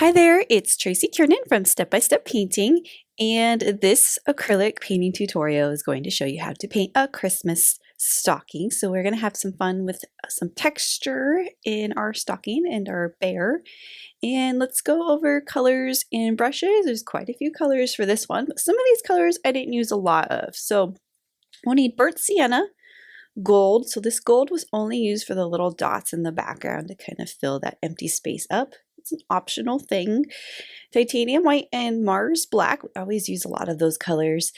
Hi there, it's Tracy Kiernan from Step by Step Painting, and this acrylic painting tutorial is going to show you how to paint a Christmas stocking. So we're going to have some fun with some texture in our stocking and our bear. And let's go over colors and brushes. There's quite a few colors for this one, but some of these colors I didn't use a lot of. So we'll need burnt sienna, gold. So this gold was only used for the little dots in the background to kind of fill that empty space up. It's an optional thing. Titanium white and Mars black. We always use a lot of those colors.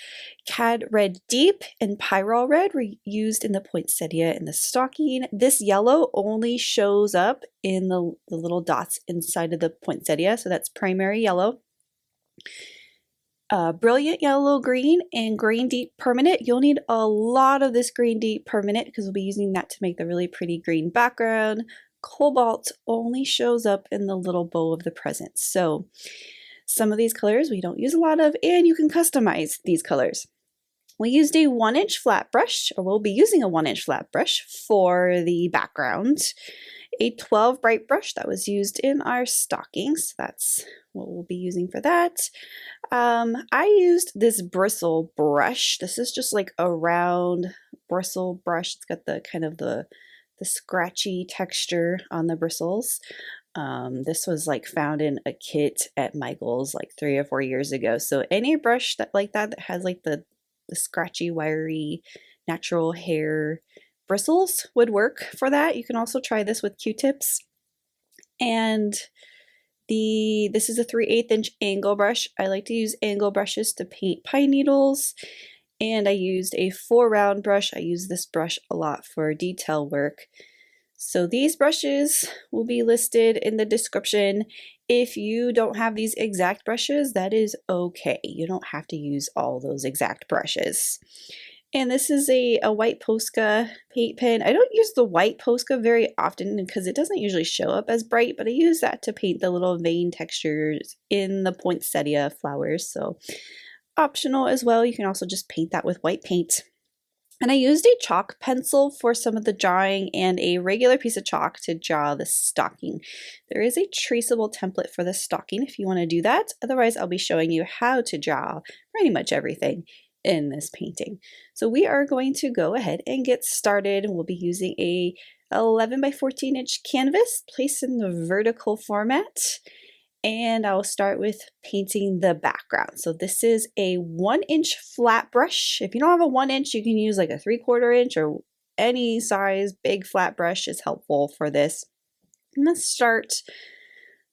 Cad Red Deep and Pyrrole Red were used in the poinsettia in the stocking. This yellow only shows up in the little dots inside of the poinsettia, so that's primary yellow. Brilliant yellow green and green deep permanent. You'll need a lot of this green deep permanent because we'll be using that to make the really pretty green background. Cobalt only shows up in the little bow of the present. So some of these colors we don't use a lot of, and you can customize these colors. We used a 1-inch flat brush, or we'll be using a 1-inch flat brush for the background. A 12 bright brush that was used in our stockings. That's what we'll be using for that. I used this bristle brush. This is just like a round bristle brush. It's got the kind of the scratchy texture on the bristles. This was like found in a kit at Michael's like 3 or 4 years ago. So any brush that has like the scratchy, wiry, natural hair bristles would work for that. You can also try this with Q-tips. And this is a 3/8 inch angle brush. I like to use angle brushes to paint pine needles. And I used a 4-round brush. I use this brush a lot for detail work. So these brushes will be listed in the description. If you don't have these exact brushes, that is okay. You don't have to use all those exact brushes. And this is a white Posca paint pen. I don't use the white Posca very often because it doesn't usually show up as bright, but I use that to paint the little vein textures in the poinsettia flowers. So optional as well. You can also just paint that with white paint. And I used a chalk pencil for some of the drawing and a regular piece of chalk to draw the stocking. There is a traceable template for the stocking if you want to do that. Otherwise, I'll be showing you how to draw pretty much everything in this painting. So we are going to go ahead and get started. We'll be using a 11 by 14 inch canvas placed in the vertical format. And I'll start with painting the background. So this is a 1-inch flat brush. If you don't have a 1-inch, you can use like a 3/4 inch or any size big flat brush is helpful for this. I'm gonna start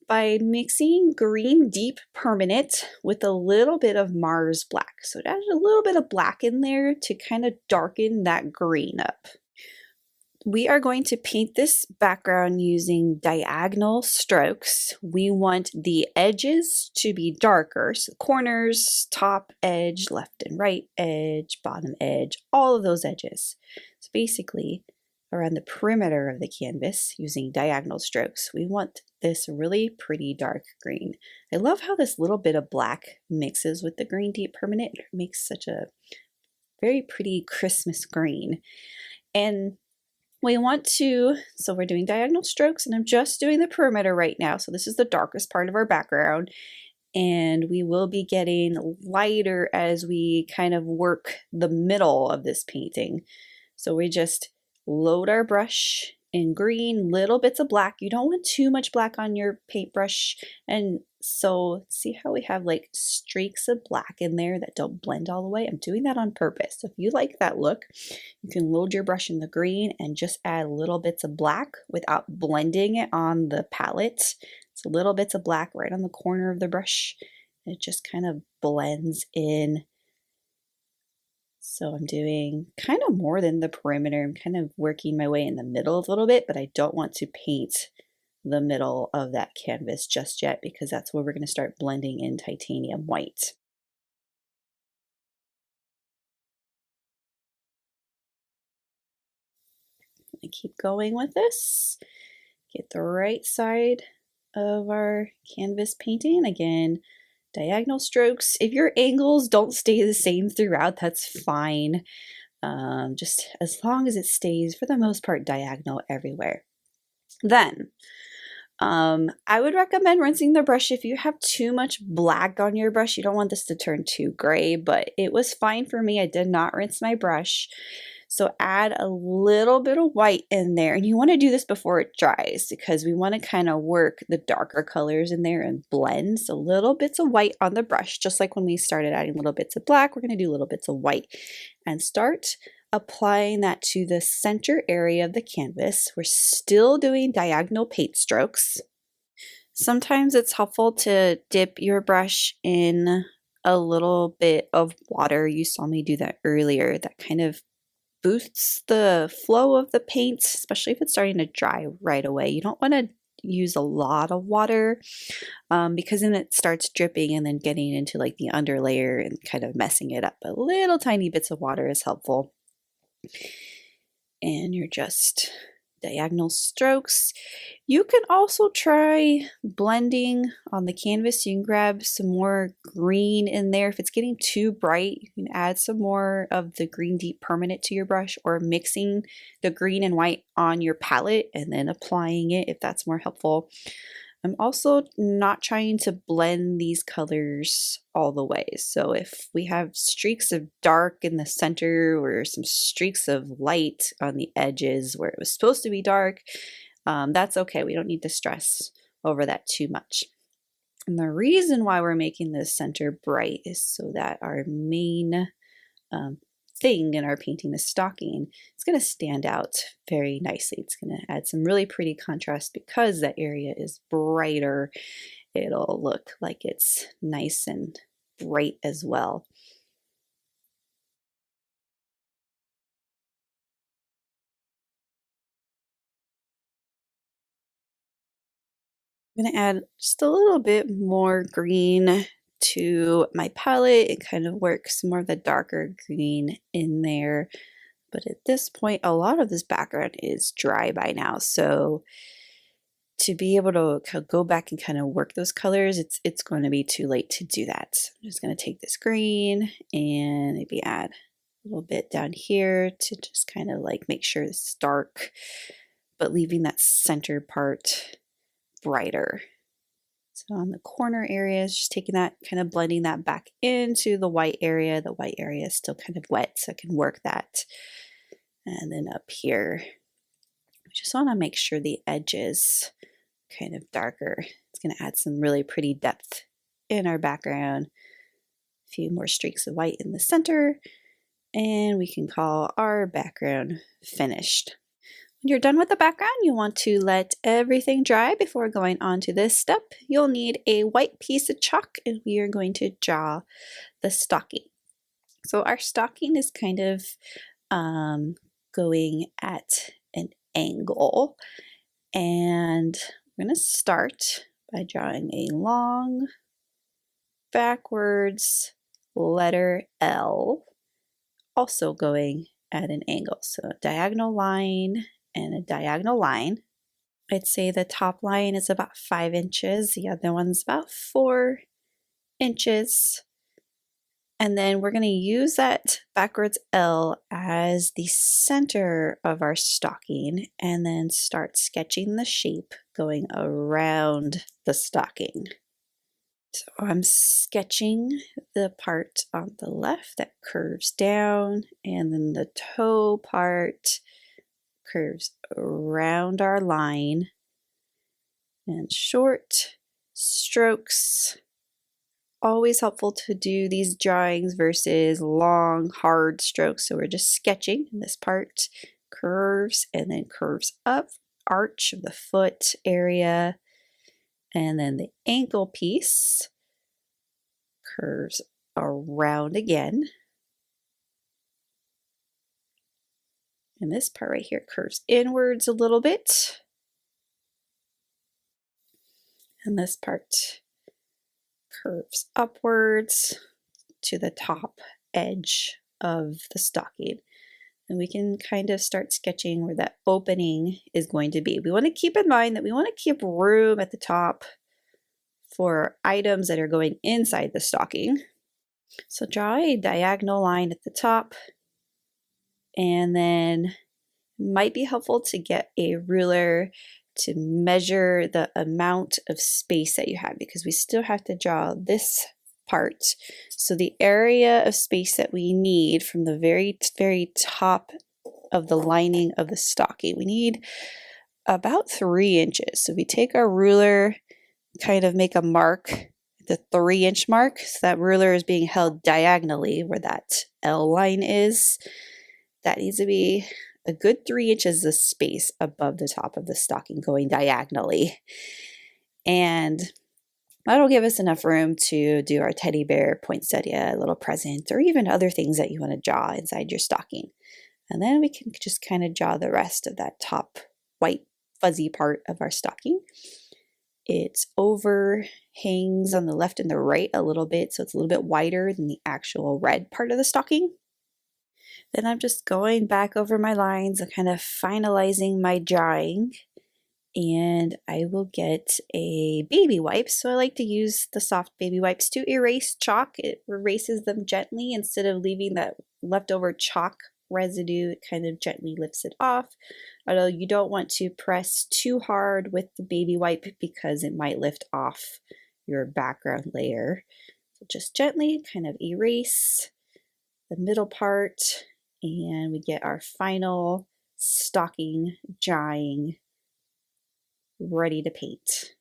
by mixing green deep permanent with a little bit of Mars black. So it added a little bit of black in there to kind of darken that green up. We are going to paint this background using diagonal strokes. We want the edges to be darker, so corners, top edge, left and right edge, bottom edge, all of those edges. So basically, around the perimeter of the canvas using diagonal strokes, we want this really pretty dark green. I love how this little bit of black mixes with the green deep permanent. It makes such a very pretty Christmas green. And we want to, so we're doing diagonal strokes and I'm just doing the perimeter right now. So this is the darkest part of our background and we will be getting lighter as we kind of work the middle of this painting. So we just load our brush in green, little bits of black. You don't want too much black on your paintbrush. And so see how we have like streaks of black in there that don't blend all the way? I'm doing that on purpose. So if you like that look, you can load your brush in the green and just add little bits of black without blending it on the palette. So little bits of black right on the corner of the brush. And it just kind of blends in. So I'm doing kind of more than the perimeter. I'm kind of working my way in the middle a little bit, but I don't want to paint the middle of that canvas just yet because that's where we're going to start blending in titanium white. I keep going with this. Get the right side of our canvas painting. Again, diagonal strokes. If your angles don't stay the same throughout, that's fine. Just as long as it stays, for the most part, diagonal everywhere. Then I would recommend rinsing the brush if you have too much black on your brush. You don't want this to turn too gray, but it was fine for me. I did not rinse my brush. So add a little bit of white in there, and you want to do this before it dries because we want to kind of work the darker colors in there and blend. So little bits of white on the brush, just like when we started adding little bits of black, we're going to do little bits of white and start applying that to the center area of the canvas. We're still doing diagonal paint strokes. Sometimes it's helpful to dip your brush in a little bit of water. You saw me do that earlier. That kind of boosts the flow of the paint, especially if it's starting to dry right away. You don't want to use a lot of water because then it starts dripping and then getting into like the underlayer and kind of messing it up. But little tiny bits of water is helpful. And you're just diagonal strokes. You can also try blending on the canvas. You can grab some more green in there. If it's getting too bright, you can add some more of the green deep permanent to your brush, or mixing the green and white on your palette and then applying it if that's more helpful. I'm also not trying to blend these colors all the way. So if we have streaks of dark in the center or some streaks of light on the edges where it was supposed to be dark, that's okay. We don't need to stress over that too much. And the reason why we're making the center bright is so that our main thing in our painting, the stocking, is going to stand out very nicely. It's going to add some really pretty contrast because that area is brighter. It'll look like it's nice and bright as well. I'm going to add just a little bit more green to my palette and kind of work some more of the darker green in there. But at this point, a lot of this background is dry by now. So to be able to go back and kind of work those colors, it's going to be too late to do that. So I'm just going to take this green and maybe add a little bit down here to just kind of like make sure it's dark, but leaving that center part brighter. So on the corner areas, just taking that, kind of blending that back into the white area. The white area is still kind of wet, so I can work that. And then up here, we just want to make sure the edges kind of darker. It's going to add some really pretty depth in our background. A few more streaks of white in the center, and we can call our background finished. When you're done with the background, you want to let everything dry before going on to this step. You'll need a white piece of chalk, and we are going to draw the stocking. So our stocking is kind of going at an angle, and we're going to start by drawing a long backwards letter L, also going at an angle. So a diagonal line and a diagonal line. I'd say the top line is about 5 inches, the other one's about 4 inches. And then we're going to use that backwards L as the center of our stocking and then start sketching the shape going around the stocking. So I'm sketching the part on the left that curves down, and then the toe part curves around our line, and short strokes. Always helpful to do these drawings versus long hard strokes. So we're just sketching, and this part curves and then curves up, arch of the foot area, and then the ankle piece curves around again. And this part right here curves inwards a little bit. And this part curves upwards to the top edge of the stocking. And we can kind of start sketching where that opening is going to be. We want to keep in mind that we want to keep room at the top for items that are going inside the stocking. So draw a diagonal line at the top, and then it might be helpful to get a ruler to measure the amount of space that you have, because we still have to draw this part. So the area of space that we need from the very top of the lining of the stocking, we need about 3 inches. So we take our ruler, kind of make a mark, the 3-inch mark, so that ruler is being held diagonally where that L line is. That needs to be a good 3 inches of space above the top of the stocking going diagonally. And that'll give us enough room to do our teddy bear, poinsettia, little present, or even other things that you want to draw inside your stocking. And then we can just kind of draw the rest of that top white fuzzy part of our stocking. It overhangs on the left and the right a little bit, so it's a little bit wider than the actual red part of the stocking. Then I'm just going back over my lines and kind of finalizing my drawing. And I will get a baby wipe. So I like to use the soft baby wipes to erase chalk. It erases them gently instead of leaving that leftover chalk residue. It kind of gently lifts it off. Although you don't want to press too hard with the baby wipe because it might lift off your background layer. So just gently kind of erase the middle part, and we get our final stocking drawing ready to paint.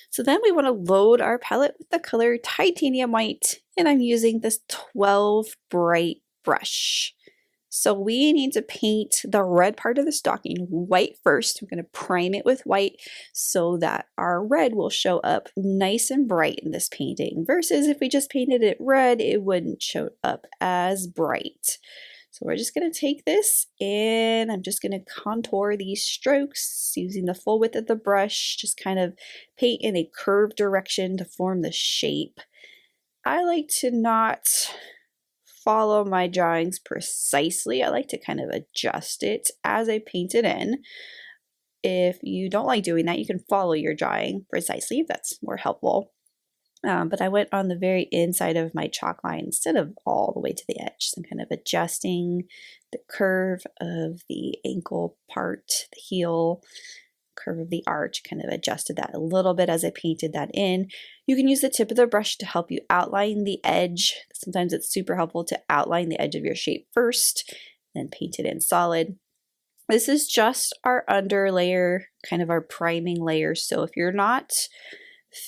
So then we want to load our palette with the color Titanium White, and I'm using this 12 bright brush. So we need to paint the red part of the stocking white first. We're going to prime it with white so that our red will show up nice and bright in this painting, versus if we just painted it red, it wouldn't show up as bright. So we're just going to take this and I'm just going to contour these strokes using the full width of the brush, just kind of paint in a curved direction to form the shape. I like to not follow my drawings precisely. I like to kind of adjust it as I paint it in. If you don't like doing that, you can follow your drawing precisely if that's more helpful. But I went on the very inside of my chalk line instead of all the way to the edge. So I'm kind of adjusting the curve of the ankle part, the heel, curve of the arch, kind of adjusted that a little bit as I painted that in. You can use the tip of the brush to help you outline the edge. Sometimes it's super helpful to outline the edge of your shape first, then paint it in solid. This is just our under layer, kind of our priming layer. So if you're not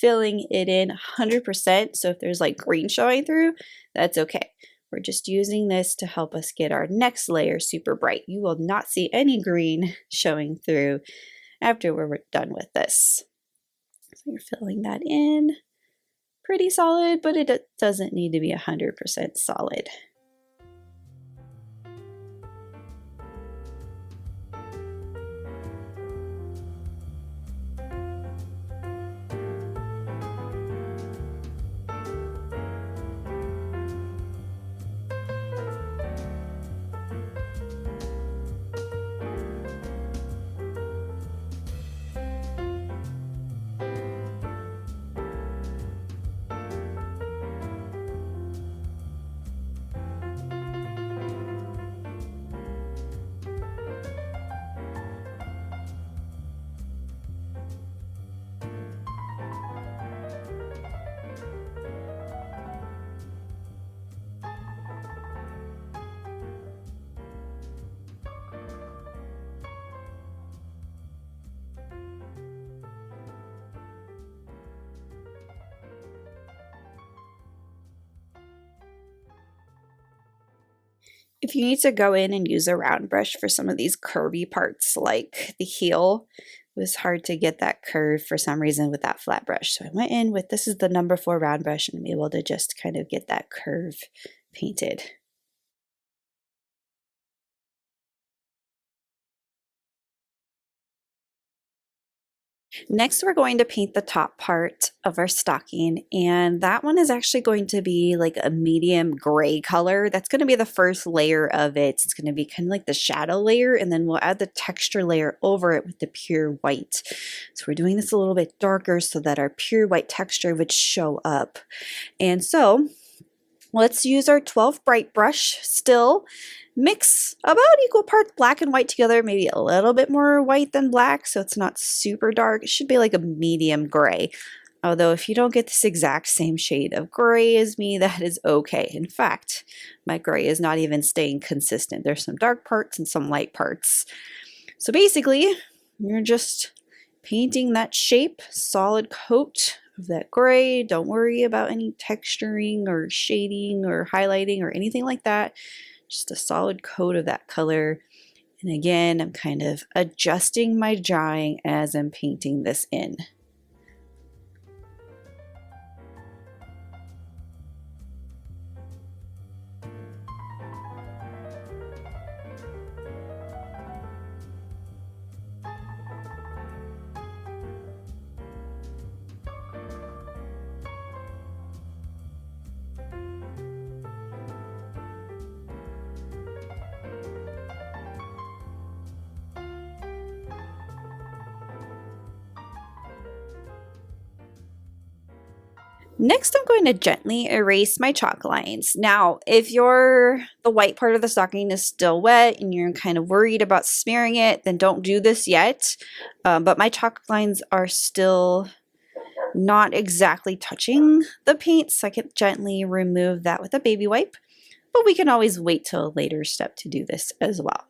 filling it in 100%, so if there's like green showing through, that's okay. We're just using this to help us get our next layer super bright. You will not see any green showing through after we're done with this. So you're filling that in pretty solid, but it doesn't need to be 100% solid. If you need to go in and use a round brush for some of these curvy parts like the heel, it was hard to get that curve for some reason with that flat brush. So I went in with, this is the number 4 round brush, and I'm able to just kind of get that curve painted. Next, we're going to paint the top part of our stocking, and that one is actually going to be like a medium gray color. That's going to be the first layer of it. It's going to be kind of like the shadow layer, and then we'll add the texture layer over it with the pure white. So we're doing this a little bit darker so that our pure white texture would show up. And so let's use our 12 bright brush still. Mix about equal parts black and white together, maybe a little bit more white than black so it's not super dark. It should be like a medium gray. Although if you don't get this exact same shade of gray as me, that is okay. In fact, my gray is not even staying consistent. There's some dark parts and some light parts. So basically, you're just painting that shape, solid coat of that gray. Don't worry about any texturing or shading or highlighting or anything like that. Just a solid coat of that color. And again, I'm kind of adjusting my drawing as I'm painting this in. Next, I'm going to gently erase my chalk lines. Now, if the white part of the stocking is still wet and you're kind of worried about smearing it, then don't do this yet. But my chalk lines are still not exactly touching the paint, so I can gently remove that with a baby wipe. But we can always wait till a later step to do this as well.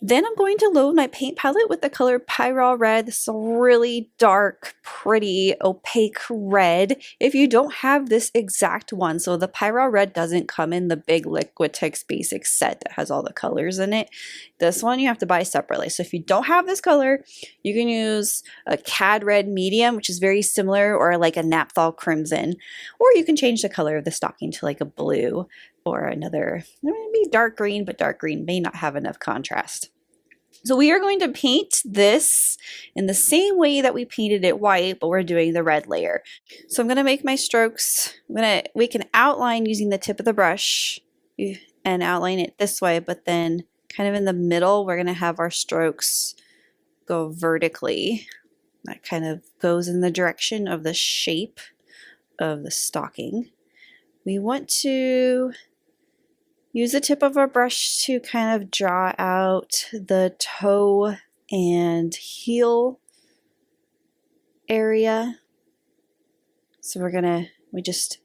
Then I'm going to load my paint palette with the color Pyrrole Red. This is a really dark, pretty, opaque red. If you don't have this exact one, so the Pyrrole Red doesn't come in the big Liquitex basic set that has all the colors in it. This one you have to buy separately. So if you don't have this color, you can use a Cad Red medium, which is very similar, or like a Naphthol Crimson. Or you can change the color of the stocking to like a blue or another, maybe dark green, but dark green may not have enough contrast. So we are going to paint this in the same way that we painted it white, but we're doing the red layer. So I'm going to make my strokes. We can outline using the tip of the brush and outline it this way, but then kind of in the middle, we're going to have our strokes go vertically. That kind of goes in the direction of the shape of the stocking. We want to use the tip of our brush to kind of draw out the toe and heel area. So we just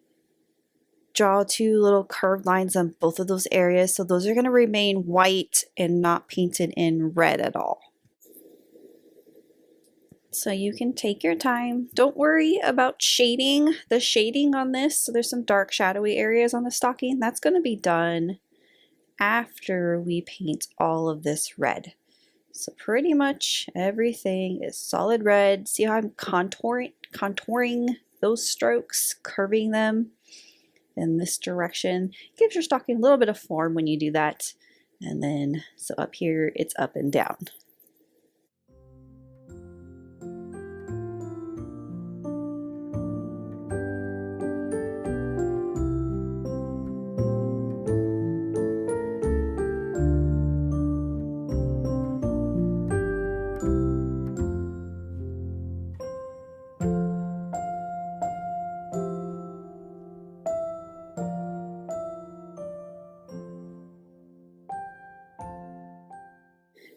draw two little curved lines on both of those areas. So those are going to remain white and not painted in red at all. So you can take your time. Don't worry about the shading on this. So there's some dark shadowy areas on the stocking. That's going to be done after we paint all of this red. So pretty much everything is solid red. See how I'm contouring those strokes, curving them in this direction. Gives your stocking a little bit of form when you do that. And then, so up here, it's up and down.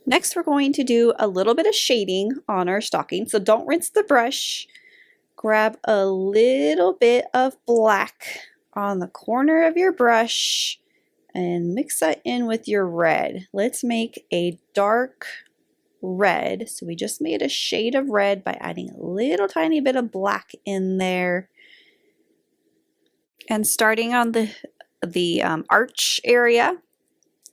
Next, we're going to do a little bit of shading on our stocking. So don't rinse the brush. Grab a little bit of black on the corner of your brush and mix that in with your red. Let's make a dark red. So we just made a shade of red by adding a little tiny bit of black in there. And starting on the arch area,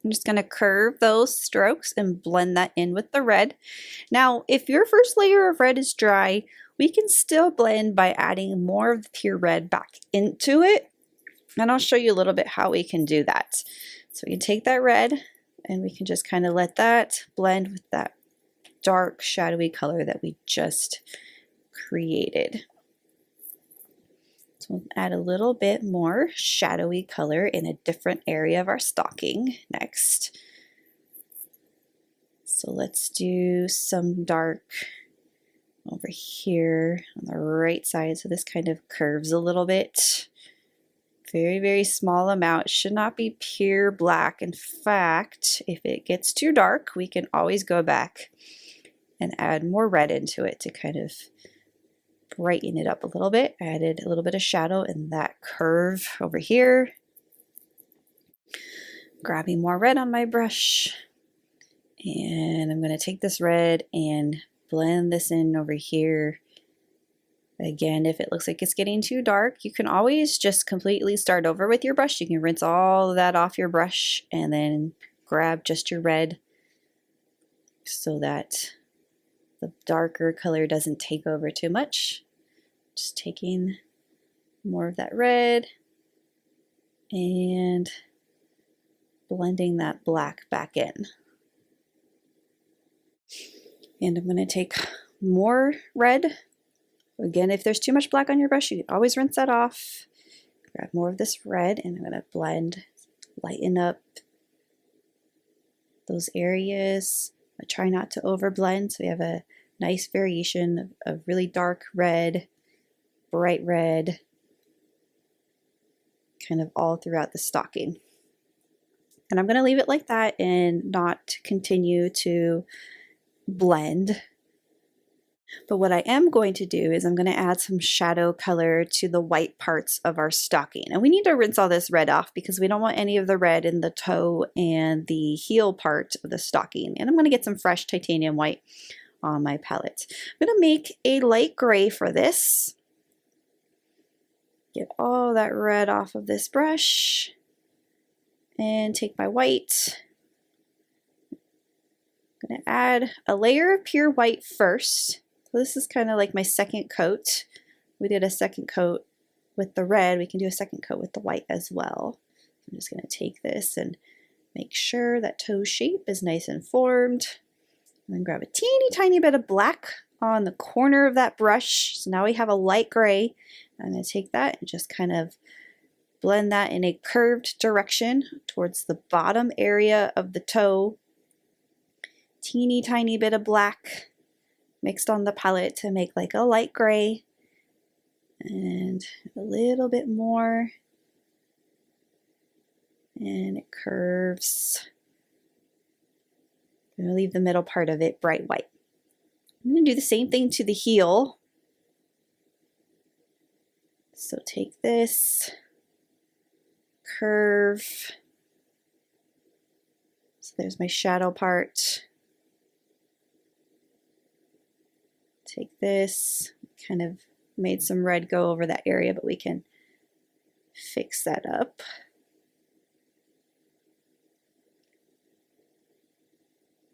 I'm just going to curve those strokes and blend that in with the red. Now, if your first layer of red is dry, we can still blend by adding more of the pure red back into it. And I'll show you a little bit how we can do that. So we can take that red and we can just kind of let that blend with that dark shadowy color that we just created. So we'll add a little bit more shadowy color in a different area of our stocking next. So let's do some dark over here on the right side. So this kind of curves a little bit. Very, very small amount. It should not be pure black. In fact, if it gets too dark, we can always go back and add more red into it to kind of brighten it up a little bit. Added a little bit of shadow in that curve over here. Grabbing more red on my brush. And I'm going to take this red and blend this in over here. Again, if it looks like it's getting too dark, you can always just completely start over with your brush. You can rinse all of that off your brush and then grab just your red so that the darker color doesn't take over too much. Just taking more of that red and blending that black back in. And I'm going to take more red. Again, if there's too much black on your brush, you can always rinse that off. Grab more of this red and I'm going to blend, lighten up those areas. I try not to overblend, so we have a nice variation of really dark red, bright red, kind of all throughout the stocking. And I'm going to leave it like that and not continue to blend. But what I am going to do is I'm going to add some shadow color to the white parts of our stocking. And we need to rinse all this red off because we don't want any of the red in the toe and the heel part of the stocking. And I'm going to get some fresh titanium white on my palette. I'm going to make a light gray for this. Get all that red off of this brush and take my white. I'm going to add a layer of pure white first. So this is kind of like my second coat. We did a second coat with the red. We can do a second coat with the white as well. I'm just going to take this and make sure that toe shape is nice and formed. And then grab a teeny tiny bit of black on the corner of that brush. So now we have a light gray. I'm going to take that and just kind of blend that in a curved direction towards the bottom area of the toe. Teeny tiny bit of black mixed on the palette to make like a light gray, and a little bit more, and it curves. I'm going to leave the middle part of it bright white. I'm going to do the same thing to the heel. So take this, curve. So there's my shadow part. Take this, kind of made some red go over that area, but we can fix that up.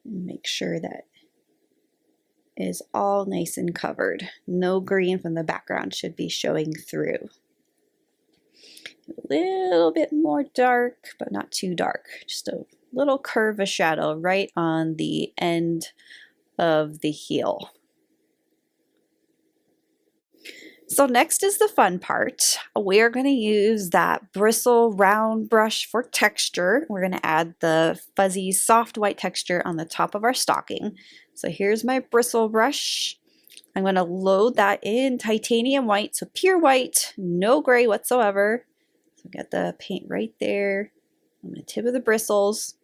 And make sure that is all nice and covered. No green from the background should be showing through. A little bit more dark, but not too dark. Just a little curve of shadow right on the end of the heel. So next is the fun part. We are going to use that bristle round brush for texture. We're going to add the fuzzy soft white texture on the top of our stocking. So here's my bristle brush. I'm going to load that in titanium white, so pure white, no gray whatsoever. So I've got the paint right there on the tip of the bristles.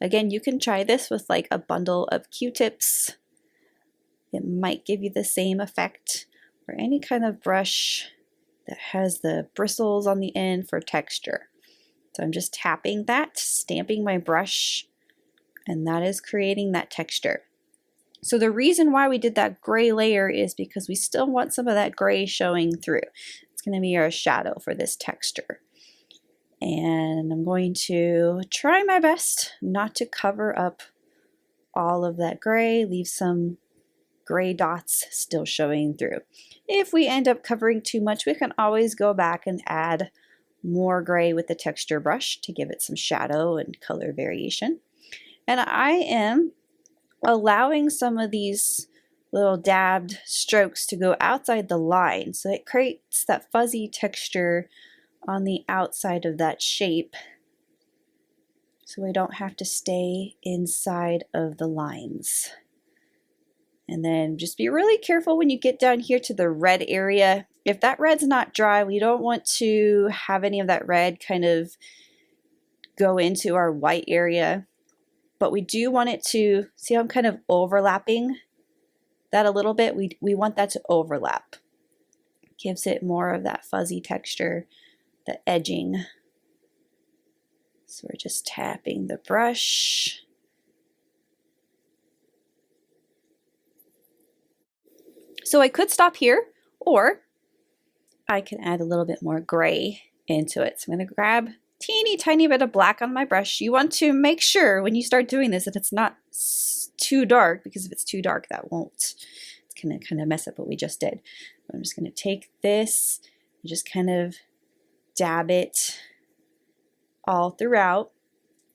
Again, you can try this with like a bundle of Q-tips. It might give you the same effect, or any kind of brush that has the bristles on the end for texture. So I'm just tapping that, stamping my brush, and that is creating that texture. So the reason why we did that gray layer is because we still want some of that gray showing through. It's going to be our shadow for this texture. And I'm going to try my best not to cover up all of that gray, leave some gray dots still showing through. If we end up covering too much, we can always go back and add more gray with the texture brush to give it some shadow and color variation. And I am allowing some of these little dabbed strokes to go outside the line, so it creates that fuzzy texture on the outside of that shape, so we don't have to stay inside of the lines. And then just be really careful when you get down here to the red area. If that red's not dry, we don't want to have any of that red kind of go into our white area, but we do want it to, see how I'm kind of overlapping that a little bit? We want that to overlap. Gives it more of that fuzzy texture, the edging. So we're just tapping the brush. So I could stop here, or I can add a little bit more gray into it. So I'm going to grab teeny tiny bit of black on my brush. You want to make sure when you start doing this that it's not too dark, because if it's too dark, that won't, it's going to kind of mess up what we just did. I'm just going to take this and just kind of dab it all throughout,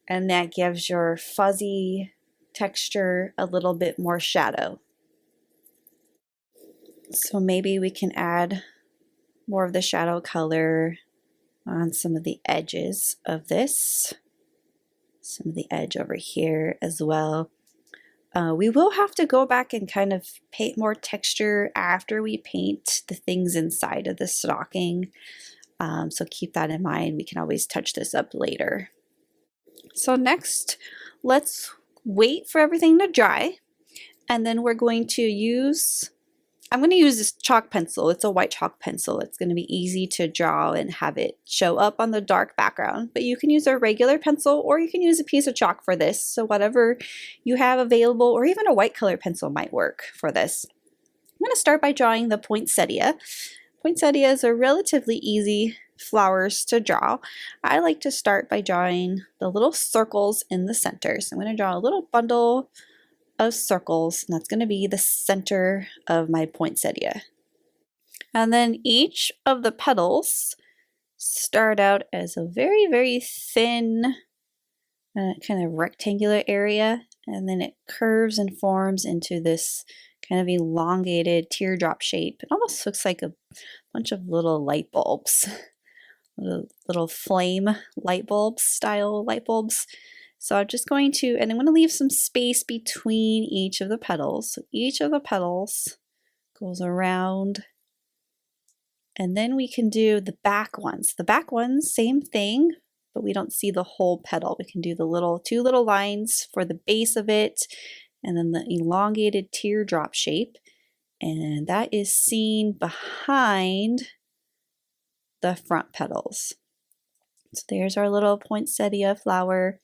and that gives your fuzzy texture a little bit more shadow. So maybe we can add more of the shadow color on some of the edges of this, some of the edge over here as well. We will have to go back and kind of paint more texture after we paint the things inside of the stocking. So keep that in mind. We can always touch this up later. So next, let's wait for everything to dry, and then we're going to use, I'm going to use this chalk pencil. It's a white chalk pencil. It's going to be easy to draw and have it show up on the dark background, but you can use a regular pencil, or you can use a piece of chalk for this. So whatever you have available, or even a white color pencil might work for this. I'm going to start by drawing the poinsettia. Poinsettias are relatively easy flowers to draw. I like to start by drawing the little circles in the center. So I'm going to draw a little bundle of circles, and that's going to be the center of my poinsettia. And then each of the petals start out as a very, very thin kind of rectangular area, and then it curves and forms into this kind of elongated teardrop shape. It almost looks like a bunch of little light bulbs, little flame light bulbs, style light bulbs. So I'm just going to, and I'm going to leave some space between each of the petals. So each of the petals goes around, and then we can do the back ones. The back ones, same thing, but we don't see the whole petal. We can do the two little lines for the base of it, and then the elongated teardrop shape, and that is seen behind the front petals. So there's our little poinsettia flower,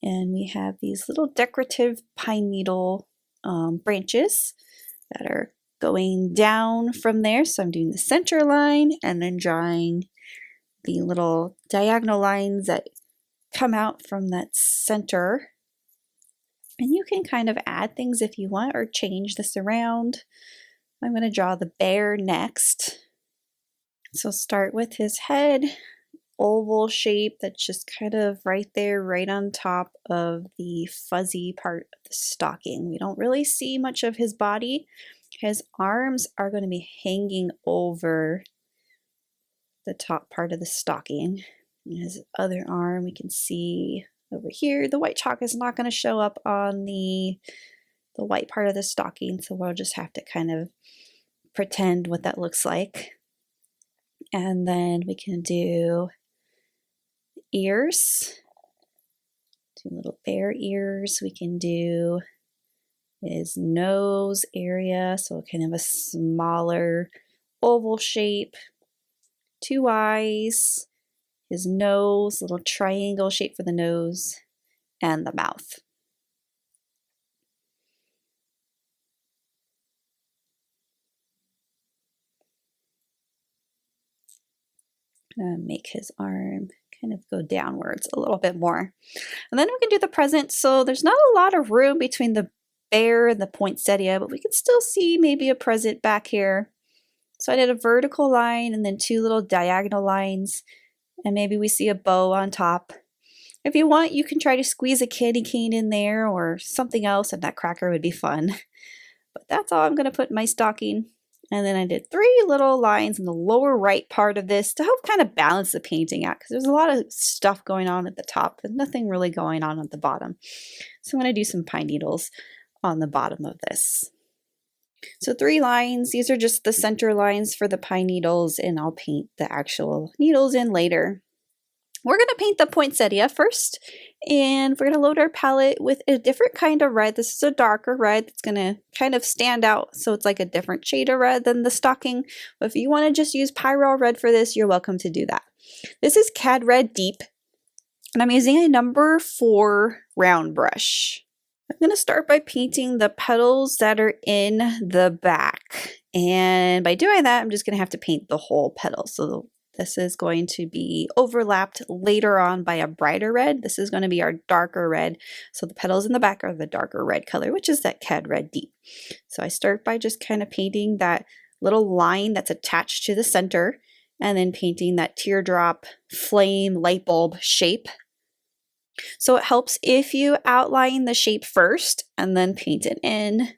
and we have these little decorative pine needle branches that are going down from there. So I'm doing the center line and then drawing the little diagonal lines that come out from that center. And you can kind of add things if you want, or change this around. I'm going to draw the bear next. So start with his head, oval shape that's just kind of right there, right on top of the fuzzy part of the stocking. We don't really see much of his body. His arms are going to be hanging over the top part of the stocking. And his other arm we can see over here. The white chalk is not going to show up on the white part of the stocking, so we'll just have to kind of pretend what that looks like. And then we can do ears. Do little bear ears. We can do his nose area, so kind of a smaller oval shape. 2 eyes, his nose, little triangle shape for the nose, and the mouth. Make his arm kind of go downwards a little bit more. And then we can do the present. So there's not a lot of room between the bear and the poinsettia, but we can still see maybe a present back here. So I did a vertical line and then 2 little diagonal lines, and maybe we see a bow on top. If you want, you can try to squeeze a candy cane in there or something else, and that cracker would be fun. But that's all I'm going to put in my stocking. And then I did 3 little lines in the lower right part of this to help kind of balance the painting out, because there's a lot of stuff going on at the top and nothing really going on at the bottom. So I'm going to do some pine needles on the bottom of this. So 3 lines, these are just the center lines for the pine needles, and I'll paint the actual needles in later. We're going to paint the poinsettia first, and we're going to load our palette with a different kind of red. This is a darker red that's going to kind of stand out, so it's like a different shade of red than the stocking. But if you want to just use Pyrrole Red for this, you're welcome to do that. This is Cad Red Deep, and I'm using a number 4 round brush. I'm going to start by painting the petals that are in the back, and by doing that, I'm just going to have to paint the whole petal. So this is going to be overlapped later on by a brighter red. This is going to be our darker red. So the petals in the back are the darker red color, which is that Cad Red Deep. So I start by just kind of painting that little line that's attached to the center, and then painting that teardrop flame light bulb shape. So it helps if you outline the shape first and then paint it in.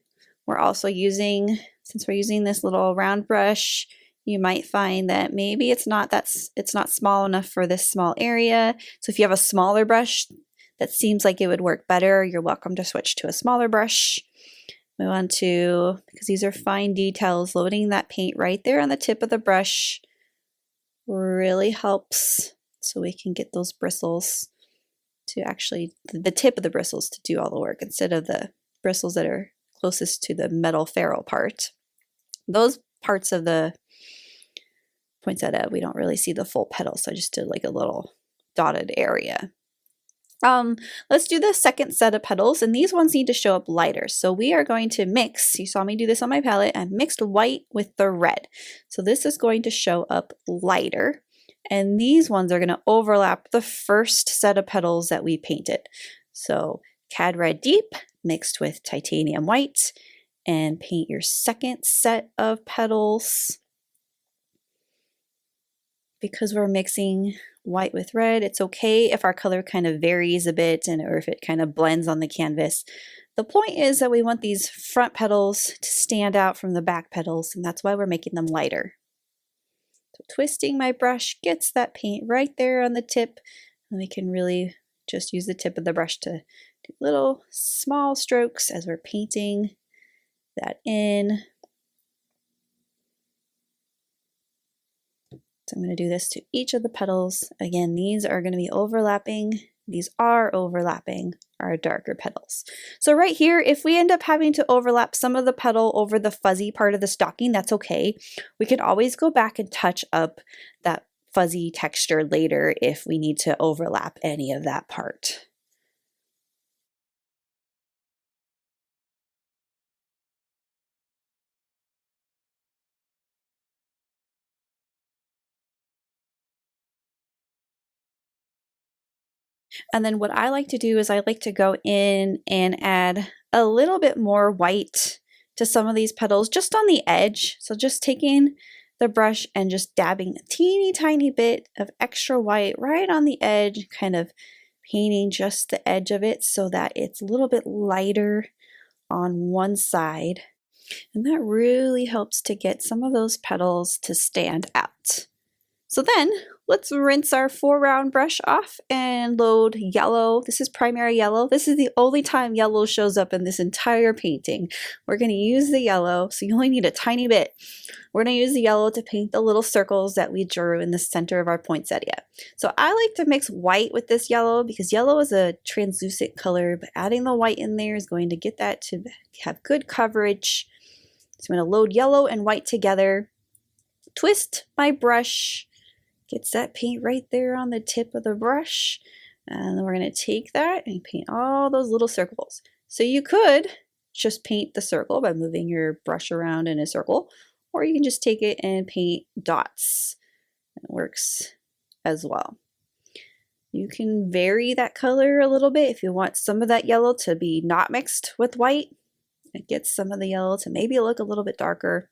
We're also using, since we're using this little round brush, you might find that maybe it's not small enough for this small area. So if you have a smaller brush that seems like it would work better, you're welcome to switch to a smaller brush. We want to, because these are fine details, loading that paint right there on the tip of the brush really helps, so we can get those bristles to actually, the tip of the bristles to do all the work instead of the bristles that are closest to the metal ferrule part. Those parts of the poinsettia, we don't really see the full petal, so I just did like a little dotted area. Let's do the second set of petals, and these ones need to show up lighter. So we are going to mix, you saw me do this on my palette, I mixed white with the red. So this is going to show up lighter, and these ones are going to overlap the first set of petals that we painted. So Cad Red Deep mixed with titanium white, and paint your second set of petals. Because we're mixing white with red, it's okay if our color kind of varies a bit or if it kind of blends on the canvas. The point is that we want these front petals to stand out from the back petals, and that's why we're making them lighter. So twisting my brush gets that paint right there on the tip, and we can really just use the tip of the brush to do little small strokes as we're painting that in. So I'm going to do this to each of the petals. Again, these are going to be overlapping. These are overlapping our darker petals. So right here, if we end up having to overlap some of the petal over the fuzzy part of the stocking, that's okay. We can always go back and touch up that fuzzy texture later if we need to overlap any of that part. And then what I like to do is I like to go in and add a little bit more white to some of these petals just on the edge. So just taking the brush and just dabbing a teeny tiny bit of extra white right on the edge, kind of painting just the edge of it so that it's a little bit lighter on one side. And that really helps to get some of those petals to stand out. So then let's rinse our 4-round brush off and load yellow. This is primary yellow. This is the only time yellow shows up in this entire painting. We're going to use the yellow, so you only need a tiny bit. We're going to use the yellow to paint the little circles that we drew in the center of our poinsettia. So I like to mix white with this yellow because yellow is a translucent color, but adding the white in there is going to get that to have good coverage. So I'm going to load yellow and white together, twist my brush, gets that paint right there on the tip of the brush, and then we're going to take that and paint all those little circles. So you could just paint the circle by moving your brush around in a circle, or you can just take it and paint dots. It works as well. You can vary that color a little bit if you want some of that yellow to be not mixed with white. It gets some of the yellow to maybe look a little bit darker.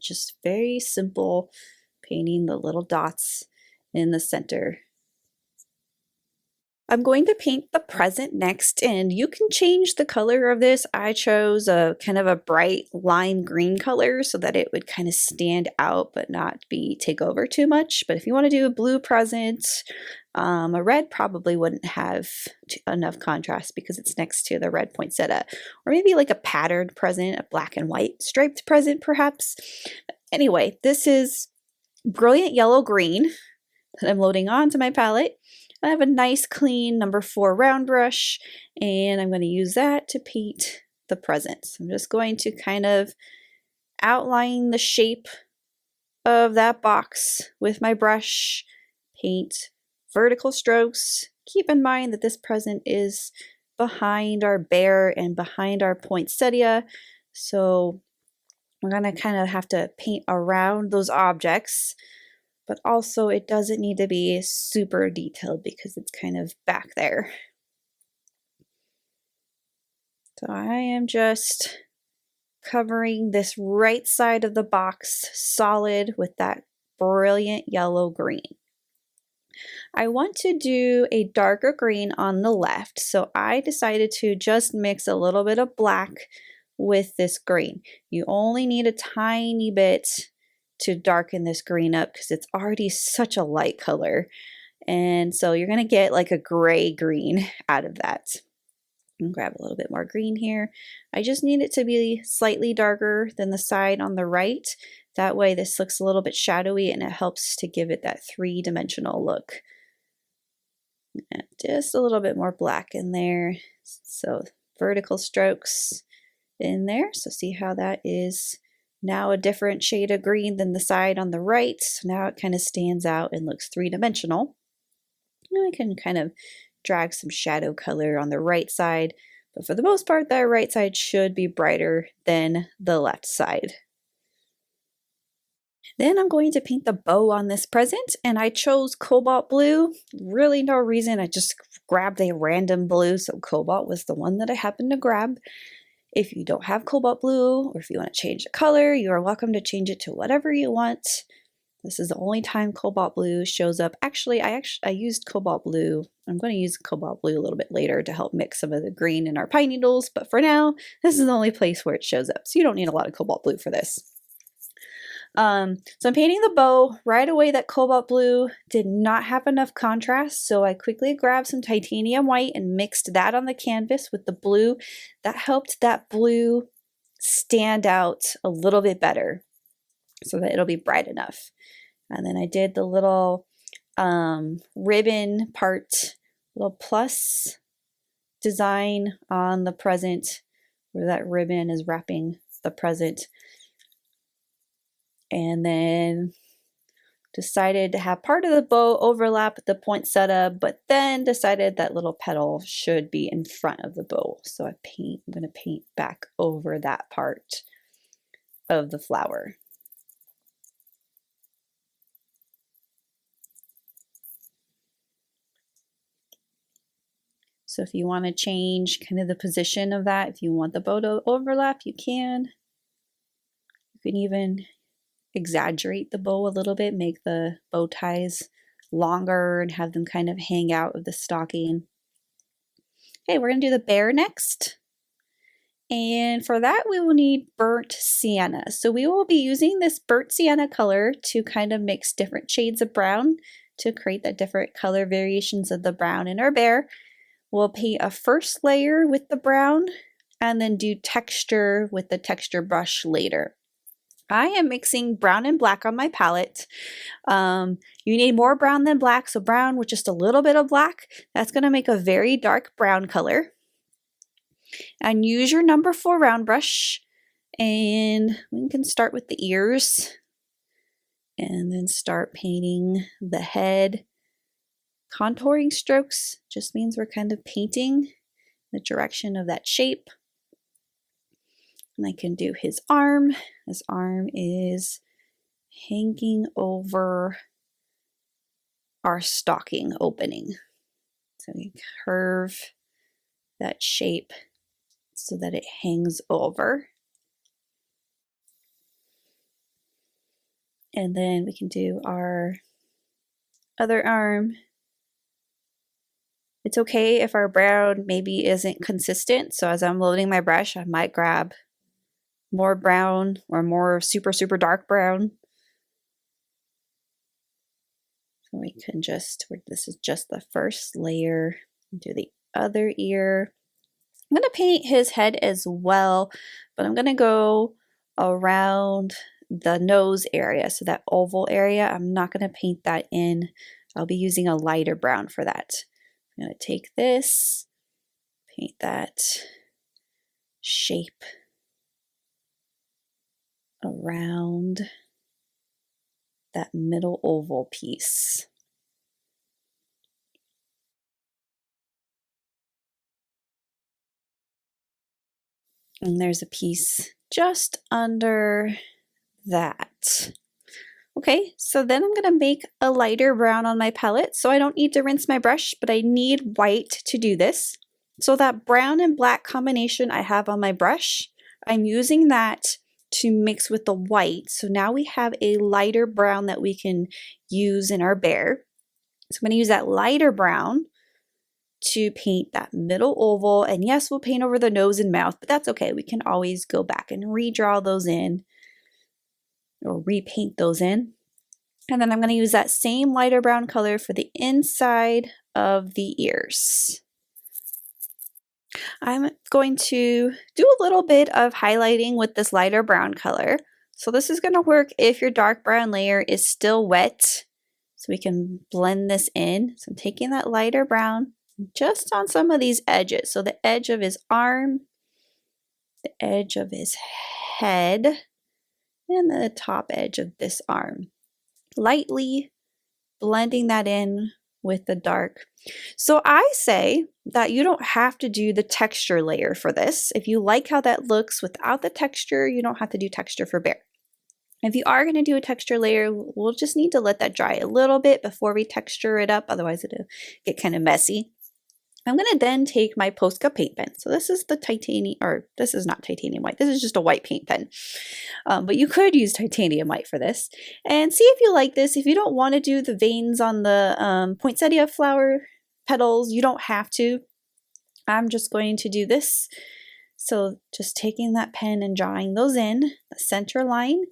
Just very simple, painting the little dots in the center. I'm going to paint the present next, and you can change the color of this. I chose a kind of a bright lime green color so that it would kind of stand out but not take over too much. But if you want to do a blue present, a red probably wouldn't have enough contrast because it's next to the red poinsettia. Or maybe like a patterned present, a black and white striped present perhaps. Anyway, this is brilliant yellow green that I'm loading onto my palette. I have a nice clean number 4 round brush, and I'm going to use that to paint the present. So I'm just going to kind of outline the shape of that box with my brush, paint vertical strokes. Keep in mind that this present is behind our bear and behind our poinsettia, so we're going to kind of have to paint around those objects. But also it doesn't need to be super detailed because it's kind of back there. So I am just covering this right side of the box solid with that brilliant yellow green. I want to do a darker green on the left, so I decided to just mix a little bit of black with this green. You only need a tiny bit to darken this green up because it's already such a light color, and so you're going to get like a gray green out of that. And grab a little bit more green here. I just need it to be slightly darker than the side on the right. That way this looks a little bit shadowy and it helps to give it that 3-dimensional look. And just a little bit more black in there. So vertical strokes in there. So see how that is now a different shade of green than the side on the right. So now it kind of stands out and looks 3-dimensional. Now I can kind of drag some shadow color on the right side, but for the most part, that right side should be brighter than the left side. Then I'm going to paint the bow on this present, and I chose Cobalt Blue. Really no reason, I just grabbed a random blue, so Cobalt was the one that I happened to grab. If you don't have Cobalt Blue, or if you want to change the color, you are welcome to change it to whatever you want. This is the only time Cobalt Blue shows up. Actually, I used Cobalt Blue. I'm going to use Cobalt Blue a little bit later to help mix some of the green in our pine needles, but for now, this is the only place where it shows up. So you don't need a lot of Cobalt Blue for this. So I'm painting the bow. Right away, that Cobalt Blue did not have enough contrast, so I quickly grabbed some titanium white and mixed that on the canvas with the blue. That helped that blue stand out a little bit better so that it'll be bright enough. And then I did the little ribbon part, little plus design on the present where that ribbon is wrapping the present. And then decided to have part of the bow overlap with the poinsettia, but then decided that little petal should be in front of the bow. So I'm going to paint back over that part of the flower. So if you want to change kind of the position of that, if you want the bow to overlap, you can. You can even exaggerate the bow a little bit, make the bow ties longer and have them kind of hang out of the stocking. Okay, we're going to do the bear next. And for that, we will need burnt sienna. So we will be using this burnt sienna color to kind of mix different shades of brown to create the different color variations of the brown in our bear. We'll paint a first layer with the brown and then do texture with the texture brush later. I am mixing brown and black on my palette. You need more brown than black, so brown with just a little bit of black. That's going to make a very dark brown color. And use your number 4 round brush, and we can start with the ears and then start painting the head. Contouring strokes just means we're kind of painting the direction of that shape. And I can do his arm. His arm is hanging over our stocking opening. So we curve that shape so that it hangs over. And then we can do our other arm. It's okay if our brown maybe isn't consistent. So as I'm loading my brush, I might grab more brown or more super dark brown. So we can just, this is just the first layer. Do the other ear. I'm going to paint his head as well, but I'm going to go around the nose area, so that oval area. I'm not going to paint that in. I'll be using a lighter brown for that. I'm going to take this, paint that shape around that middle oval piece. And there's a piece just under that. Okay, so then I'm gonna make a lighter brown on my palette. So I don't need to rinse my brush, but I need white to do this. So that brown and black combination I have on my brush, I'm using that to mix with the white. So now we have a lighter brown that we can use in our bear. So I'm gonna use that lighter brown to paint that middle oval. And yes, we'll paint over the nose and mouth, but that's okay. We can always go back and redraw those in or repaint those in. And then I'm going to use that same lighter brown color for the inside of the ears. I'm going to do a little bit of highlighting with this lighter brown color. So this is going to work if your dark brown layer is still wet. So we can blend this in. So I'm taking that lighter brown just on some of these edges. So the edge of his arm, the edge of his head, and the top edge of this arm. Lightly blending that in with the dark. So I say that you don't have to do the texture layer for this. If you like how that looks without the texture, you don't have to do texture for bear. If you are going to do a texture layer, we'll just need to let that dry a little bit before we texture it up. Otherwise it'll get kind of messy. I'm going to then take my Posca paint pen. So this is the titanium, or this is not titanium white. This is just a white paint pen. But you could use titanium white for this. And see if you like this. If you don't want to do the veins on the poinsettia flower petals, you don't have to. I'm just going to do this. So just taking that pen and drawing those in, the center line,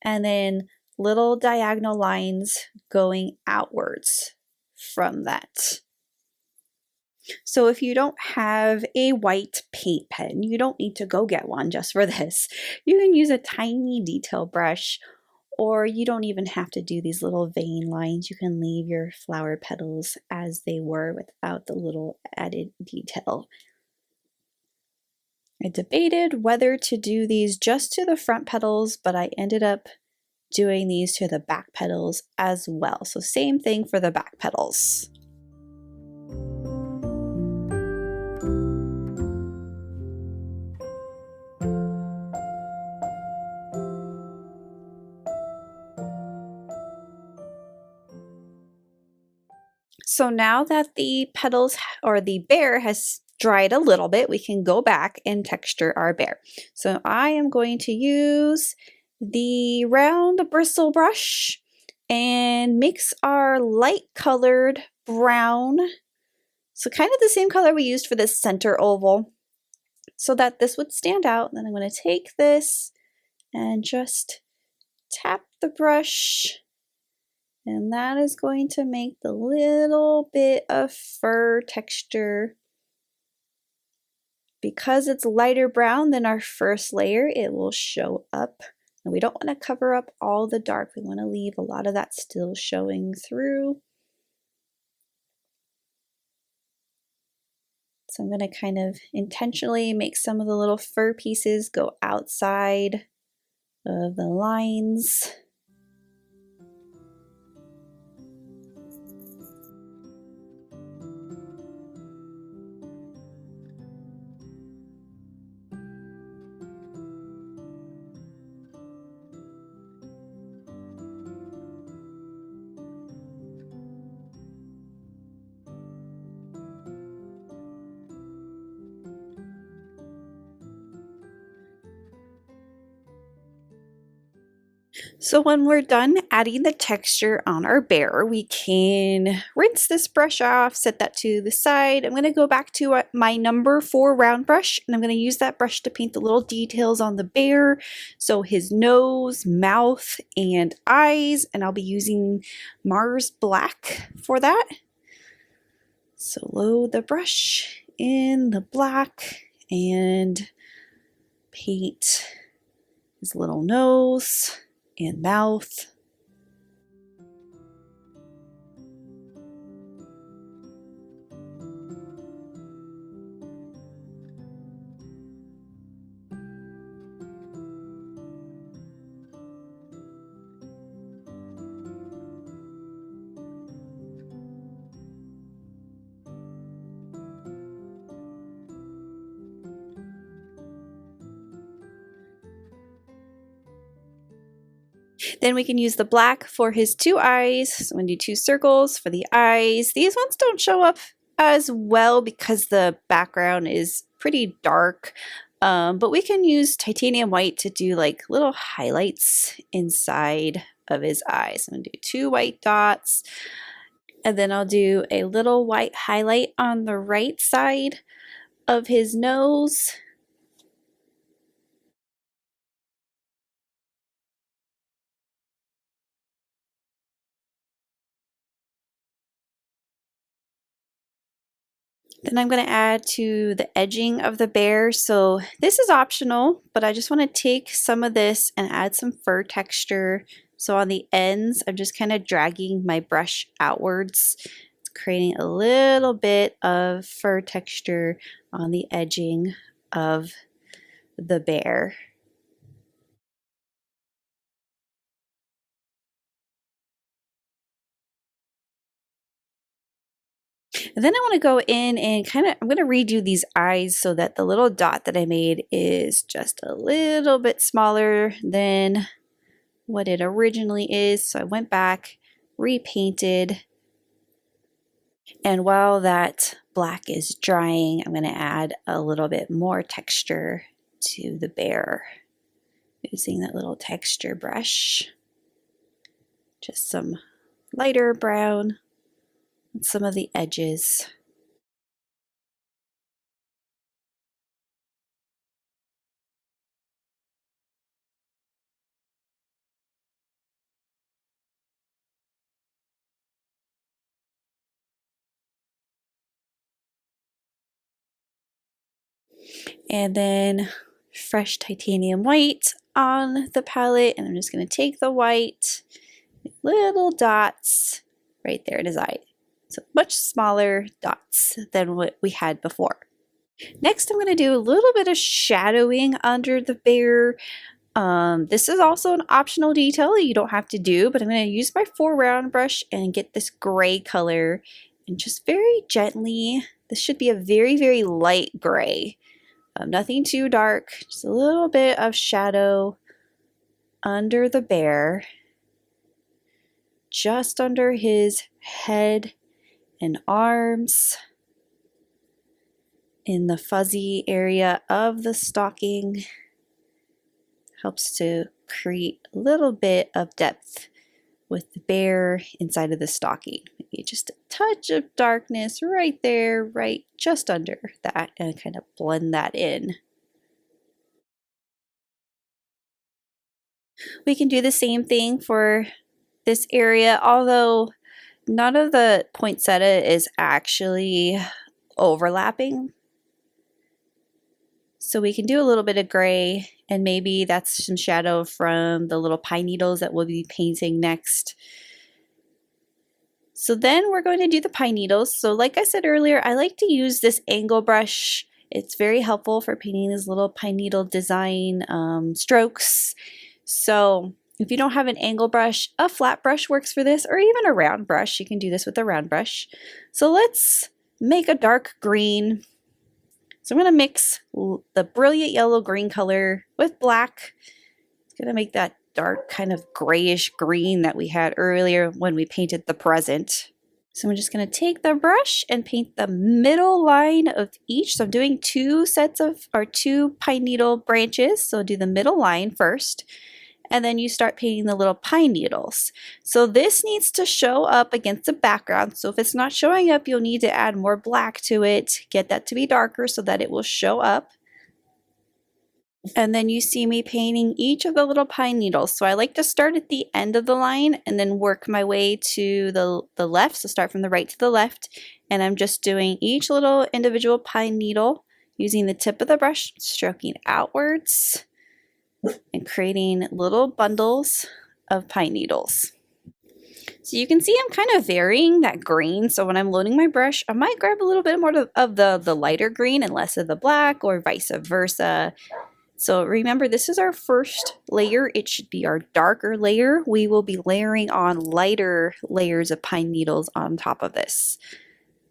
and then little diagonal lines going outwards from that. So if you don't have a white paint pen, you don't need to go get one just for this. You can use a tiny detail brush, or you don't even have to do these little vein lines. You can leave your flower petals as they were without the little added detail. I debated whether to do these just to the front petals, but I ended up doing these to the back petals as well. So same thing for the back petals. So now that the petals or the bear has dried a little bit, we can go back and texture our bear. So I am going to use the round bristle brush and mix our light colored brown. So kind of the same color we used for this center oval. so that this would stand out. Then I'm going to take this and just tap the brush, and that is going to make the little bit of fur texture. Because it's lighter brown than our first layer, it will show up. And we don't want to cover up all the dark. We want to leave a lot of that still showing through. So I'm going to kind of intentionally make some of the little fur pieces go outside of the lines. So when we're done adding the texture on our bear, we can rinse this brush off, set that to the side. I'm going to go back to my number 4 round brush, and I'm going to use that brush to paint the little details on the bear. So his nose, mouth, and eyes, and I'll be using Mars Black for that. So load the brush in the black and paint his little nose and mouth. Then we can use the black for his 2 eyes. So I'm going to do 2 circles for the eyes. These ones don't show up as well because the background is pretty dark. But we can use titanium white to do like little highlights inside of his eyes. I'm going to do 2 white dots. And then I'll do a little white highlight on the right side of his nose. Then I'm going to add to the edging of the bear. So this is optional, but I just want to take some of this and add some fur texture. So on the ends, I'm just kind of dragging my brush outwards, creating a little bit of fur texture on the edging of the bear. And then I want to go in and I'm going to redo these eyes so that the little dot that I made is just a little bit smaller than what it originally is. So I went back, repainted, and while that black is drying, I'm going to add a little bit more texture to the bear using that little texture brush. Just some lighter brown on some of the edges. And then fresh titanium white on the palette, and I'm just going to take the white, little dots right there in his eye. So much smaller dots than what we had before. Next, I'm going to do a little bit of shadowing under the bear. This is also an optional detail that you don't have to do, but I'm going to use my 4 round brush and get this gray color and just very gently, this should be a very, very light gray. Nothing too dark, just a little bit of shadow under the bear, just under his head and arms, in the fuzzy area of the stocking. Helps to create a little bit of depth with the bear inside of the stocking. Maybe just a touch of darkness right there, right just under that, and kind of blend that in. We can do the same thing for this area, although none of the poinsettia is actually overlapping. So we can do a little bit of gray, and maybe that's some shadow from the little pine needles that we'll be painting next. So then we're going to do the pine needles. So like I said earlier, I like to use this angle brush. It's very helpful for painting these little pine needle design strokes. So if you don't have an angle brush, a flat brush works for this, or even a round brush. You can do this with a round brush. So let's make a dark green. So I'm going to mix the brilliant yellow green color with black. It's going to make that dark kind of grayish green that we had earlier when we painted the present. So I'm just going to take the brush and paint the middle line of each. So I'm doing two pine needle branches. So I'll do the middle line first, and then you start painting the little pine needles. So this needs to show up against the background. So if it's not showing up, you'll need to add more black to it, get that to be darker so that it will show up. And then you see me painting each of the little pine needles. So I like to start at the end of the line and then work my way to the left. So start from the right to the left. And I'm just doing each little individual pine needle using the tip of the brush, stroking outwards and creating little bundles of pine needles. So you can see I'm kind of varying that green. So when I'm loading my brush, I might grab a little bit more of the lighter green and less of the black, or vice versa. So remember, this is our first layer. It should be our darker layer. We will be layering on lighter layers of pine needles on top of this.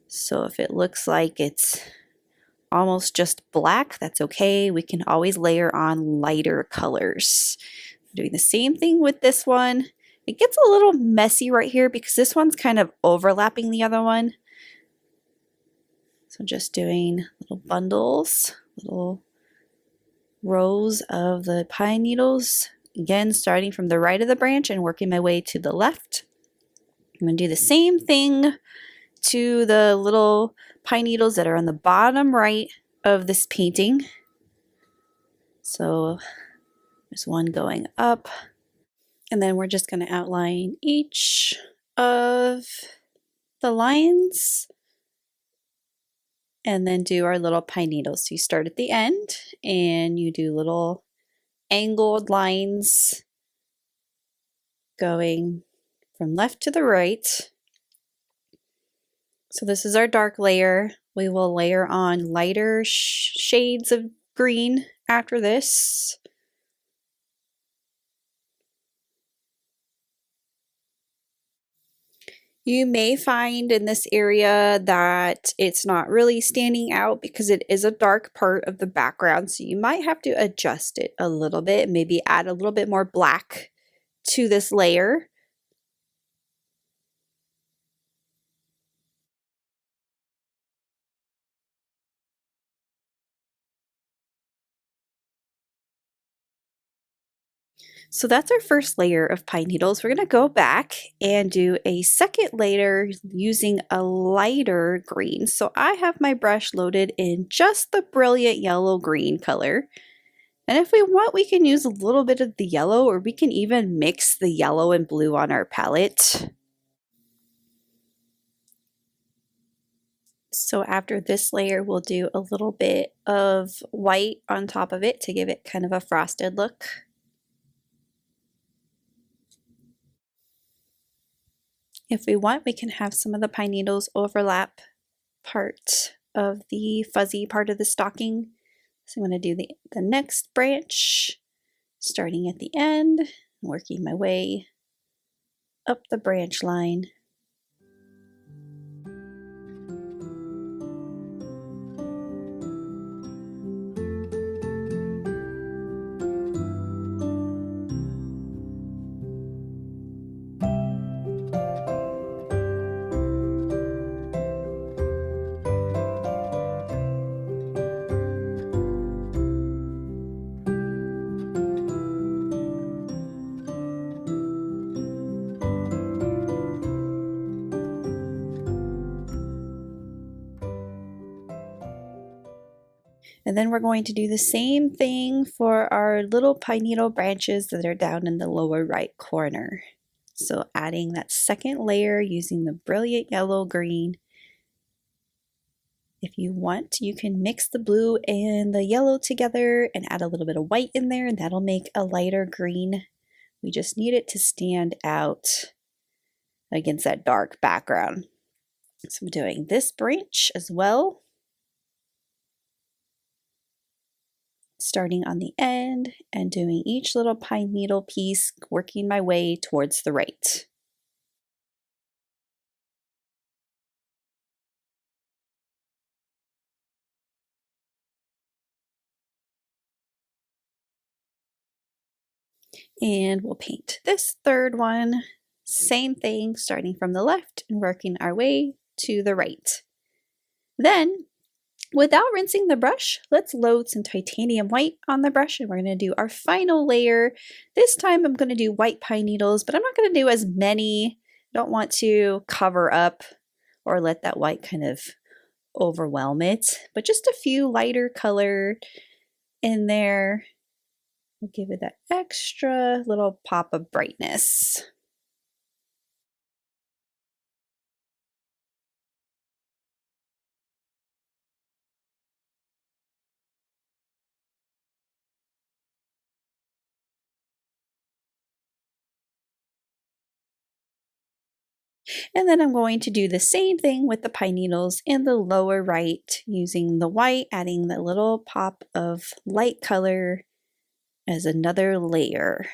So if it looks like it's almost just black, that's okay. We can always layer on lighter colors. I'm doing the same thing with this one. It gets a little messy right here because this one's kind of overlapping the other one. So just doing little bundles, little rows of the pine needles, again starting from the right of the branch and working my way to the left. I'm going to do the same thing to the little pine needles that are on the bottom right of this painting. So there's one going up, and then we're just going to outline each of the lines and then do our little pine needles. So you start at the end and you do little angled lines going from left to the right. So this is our dark layer. We will layer on lighter shades of green after this. You may find in this area that it's not really standing out because it is a dark part of the background. So you might have to adjust it a little bit, maybe add a little bit more black to this layer. So that's our first layer of pine needles. We're going to go back and do a second layer using a lighter green. So I have my brush loaded in just the brilliant yellow green color. And if we want, we can use a little bit of the yellow, or we can even mix the yellow and blue on our palette. So after this layer, we'll do a little bit of white on top of it to give it kind of a frosted look. If we want, we can have some of the pine needles overlap part of the fuzzy part of the stocking. So I'm going to do the next branch, starting at the end, working my way up the branch line. And then we're going to do the same thing for our little pine needle branches that are down in the lower right corner. So adding that second layer using the brilliant yellow green. If you want, you can mix the blue and the yellow together and add a little bit of white in there, and that'll make a lighter green. We just need it to stand out against that dark background. So I'm doing this branch as well, starting on the end and doing each little pine needle piece, working my way towards the right. And we'll paint this third one. Same thing, starting from the left and working our way to the right. Then, without rinsing the brush, let's load some titanium white on the brush, and we're going to do our final layer. This time I'm going to do white pine needles, but I'm not going to do as many. I don't want to cover up or let that white kind of overwhelm it, but just a few lighter color in there. We'll give it that extra little pop of brightness. And then I'm going to do the same thing with the pine needles in the lower right, using the white, adding the little pop of light color as another layer.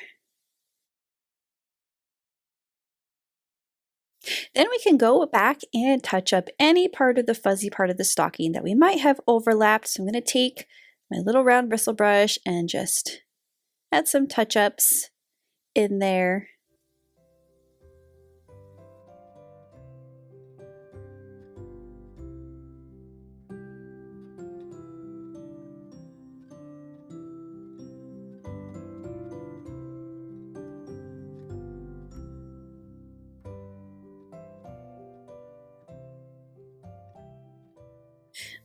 Then we can go back and touch up any part of the fuzzy part of the stocking that we might have overlapped. So I'm going to take my little round bristle brush and just add some touch-ups in there.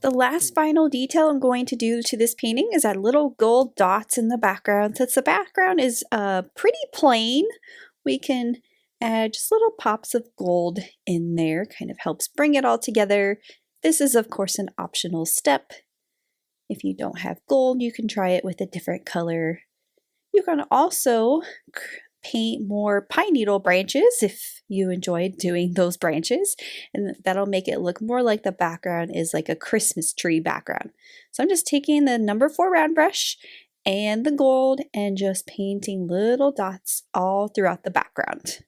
The last final detail I'm going to do to this painting is add little gold dots in the background. Since the background is pretty plain, we can add just little pops of gold in there, kind of helps bring it all together. This is of course an optional step. If you don't have gold, you can try it with a different color. You can also paint more pine needle branches if you enjoyed doing those branches, and that'll make it look more like the background is like a Christmas tree background. So I'm just taking the number 4 round brush and the gold and just painting little dots all throughout the background.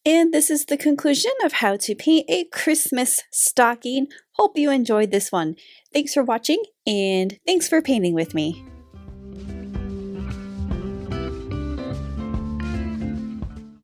And this is the conclusion of how to paint a Christmas stocking. Hope you enjoyed this one. Thanks for watching, and thanks for painting with me.